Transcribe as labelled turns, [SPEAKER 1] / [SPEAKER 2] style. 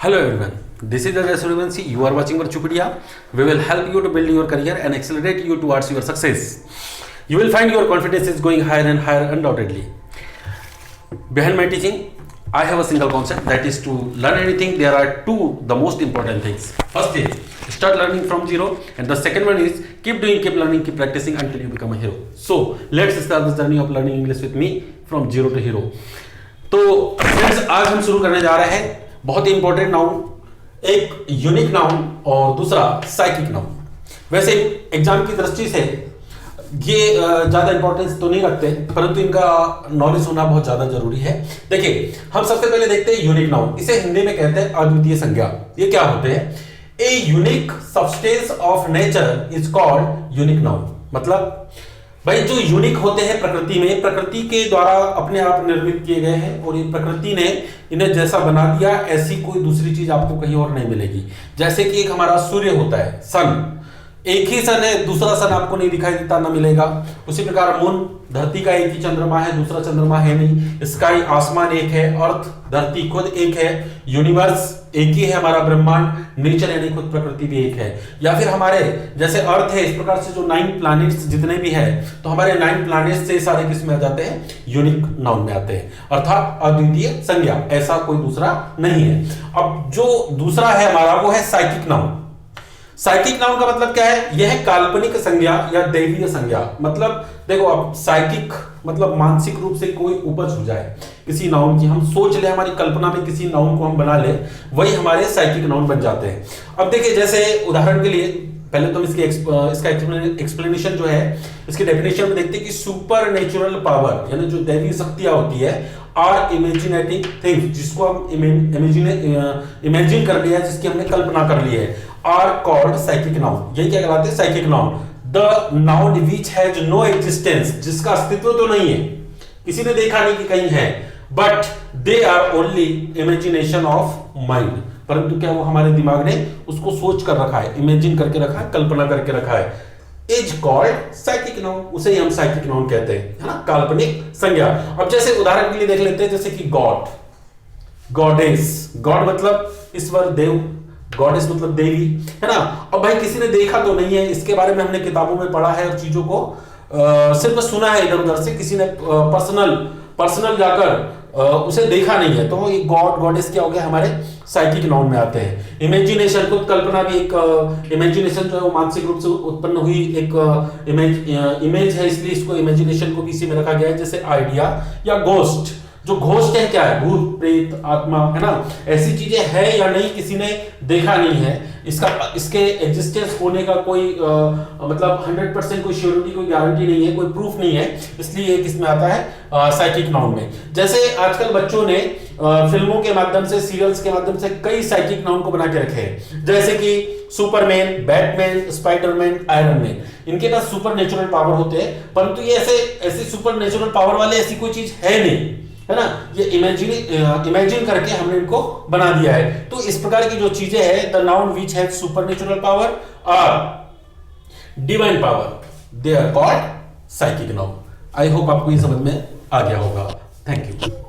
[SPEAKER 1] Hello everyone, this is Suryawanshi. You are watching Virtuepedia. We will help you to build your career and accelerate you towards your success. You will find your confidence is going higher and higher undoubtedly. Behind my teaching, I have a single concept, that is to learn anything. There are two the most important things. First is start learning from zero, and the second one is keep doing, keep learning, keep practicing until you become a hero. So let's start this journey of learning English with me from zero to hero. तो friends, आज हम शुरू करने जा रहे हैं बहुत ही important noun, एक यूनिक नाउन और दूसरा साइकिक नाउन। वैसे एग्जाम की दृष्टि से ये ज्यादा इंपॉर्टेंस तो नहीं रखते, परंतु इनका नॉलेज होना बहुत ज्यादा जरूरी है। देखिए, हम सबसे पहले देखते हैं यूनिक नाउन। इसे हिंदी में कहते हैं अद्वितीय संज्ञा। ये क्या होते हैं? A unique substance of nature is called unique noun. मतलब भाई, जो यूनिक होते हैं प्रकृति में, प्रकृति के द्वारा अपने आप निर्मित किए गए हैं और ये प्रकृति ने इन्हें जैसा बना दिया, ऐसी कोई दूसरी चीज आपको कहीं और नहीं मिलेगी। जैसे कि एक हमारा सूर्य होता है, सन, एक ही सन है, दूसरा सन आपको नहीं दिखाई देता, ना मिलेगा। उसी प्रकार मून, धरती का एक ही चंद्रमा है, दूसरा चंद्रमा है नहीं। स्काई, आसमान एक है, अर्थ, धरती खुद एक है, यूनिवर्स एक ही है, हमारा ब्रह्मांड, नेचर यानी खुद प्रकृति भी एक है। या फिर हमारे जैसे अर्थ है, इस प्रकार से जो 9 प्लैनेट्स जितने भी है, तो हमारे 9 प्लैनेट्स से सारे किस में आ जाते हैं? यूनिक नाउन में आते हैं, अर्थात अद्वितीय संज्ञा। ऐसा कोई दूसरा नहीं है। अब जो दूसरा है हमारा, वो है साइकिक नाउन। साइकिक नाउन का मतलब क्या है? यह काल्पनिक संज्ञा या दैवीय संज्ञा। मतलब देखो, अब साइकिक मतलब मानसिक रूप से कोई उपज हो जाए किसी नाउन की, हम सोच ले, हमारी कल्पना में किसी नाउन को हम बना ले, वही हमारे साइकिक नाउन बन जाते हैं। अब देखिए, जैसे उदाहरण के लिए पहले तो इसका एक्सप्लेनेशन जो है, इसकी डेफिनेशन में देखते हैं कि सुपर नेचुरल पावर यानी जो दैवीय शक्तियां होती है, आर इमेजिनेटिंग थिंग्स, जिसको हम इमेजिन कर लिया है, जिसकी हमने कल्पना कर ली है, आर कॉल्ड साइकिक नाउन। ये क्या कहलाते हैं? Psychic noun. The noun which has no existence, जिसका अस्तित्व तो नहीं है, किसी ने देखा नहीं कि कहीं है, but they are only imagination of mind, परंतु क्या वो हमारे दिमाग ने उसको सोच कर रखा है, इमेजिन करके रखा है, कल्पना करके रखा है, इज कॉल्ड साइकिक नाउन। उसे ही हम साइकिक नाउन कहते हैं, है ना, काल्पनिक संज्ञा। अब जैसे उदाहरण के लिए देख लेते हैं, जैसे कि गॉड, गॉडेस, गॉड मतलब ईश्वर, देव, गॉडेस मतलब देवी, है ना। अब भाई, किसी ने देखा तो नहीं है, इसके बारे में हमने किताबों में पढ़ा है और चीजों को सिर्फ सुना है इधर उधर से, किसी ने पर्सनल जाकर उसे देखा नहीं है, तो ये गॉड, गॉडेस क्या हो गया? हमारे साइकिक नाउन में आते हैं। इमेजिनेशन, खुद कल्पना भी एक इमेजिनेशन जो है वो मानसिक रूप से उत्पन्न हुई एक इमेज है, इसलिए इसको इमेजिनेशन को भी इसी में रखा गया है। जैसे आइडिया या घोस्ट, जो घोस्ट है क्या है? भूत, प्रेत, आत्मा, है ना। ऐसी चीजें है या नहीं, किसी ने देखा नहीं है, इसके एग्जिस्टेंस होने का कोई मतलब 100% कोई श्योरिटी, कोई गारंटी नहीं है, कोई प्रूफ नहीं है, इसलिए किसमें आता है? साइकिक नाउन में। जैसे आजकल बच्चों ने फिल्मों के माध्यम से, सीरियल्स के माध्यम से कई साइकिक नाउन को बना के रखे हैं, जैसे कि Superman, Batman, Spiderman, iron man. इनके पास सुपर नेचुरल पावर होते हैं, परंतु ये ऐसे सुपर नेचुरल पावर वाले ऐसी कोई चीज है नहीं, है ना। ये इमेजिन करके हमने इनको बना दिया है। तो इस प्रकार की जो चीजें हैं, the noun which have supernatural power और divine power, they are called psychic noun. I hope आपको ये समझ में आ गया होगा। Thank you.